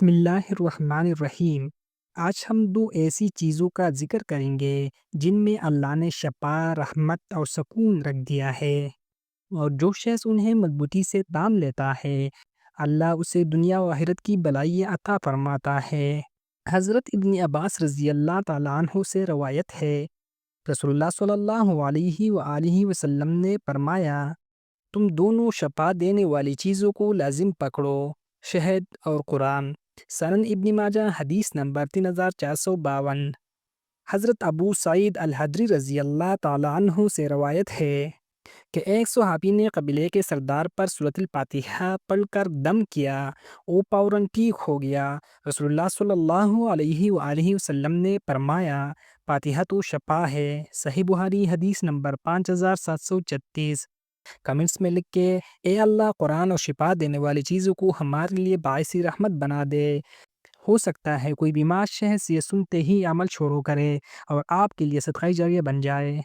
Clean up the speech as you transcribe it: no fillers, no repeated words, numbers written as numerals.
بسم اللہ الرحمن الرحیم۔ آج ہم دو ایسی چیزوں کا ذکر کریں گے جن میں اللہ نے شفا، رحمت اور سکون رکھ دیا ہے، اور جو شخص انہیں مضبوطی سے تام لیتا ہے اللہ اسے دنیا و آخرت کی بھلائی عطا فرماتا ہے۔ حضرت ابن عباس رضی اللہ تعالیٰ عنہ سے روایت ہے، رسول اللہ صلی اللہ علیہ وآلہ وسلم نے فرمایا، تم دونوں شفا دینے والی چیزوں کو لازم پکڑو، شہد اور قرآن۔ سنن ابن ماجہ حدیث نمبر 3452۔ حضرت ابو سعید الخدری رضی اللہ تعالیٰ عنہ سے روایت ہے کہ ایک صحابی نے قبیلے کے سردار پر سورۃ الفاتحہ پڑھ کر دم کیا، وہ فوراً ٹھیک ہو گیا۔ رسول اللہ صلی اللہ علیہ وآلہ وسلم نے فرمایا، فاتحہ تو شفا ہے۔ صحیح بخاری حدیث نمبر 5736۔ کمنٹس میں لکھ کے اے اللہ قرآن اور شفا دینے والی چیزوں کو ہمارے لیے باعث رحمت بنا دے۔ ہو سکتا ہے کوئی بیمار شخص یہ سنتے ہی عمل شروع کرے اور آپ کے لیے صدقہ جاریہ بن جائے۔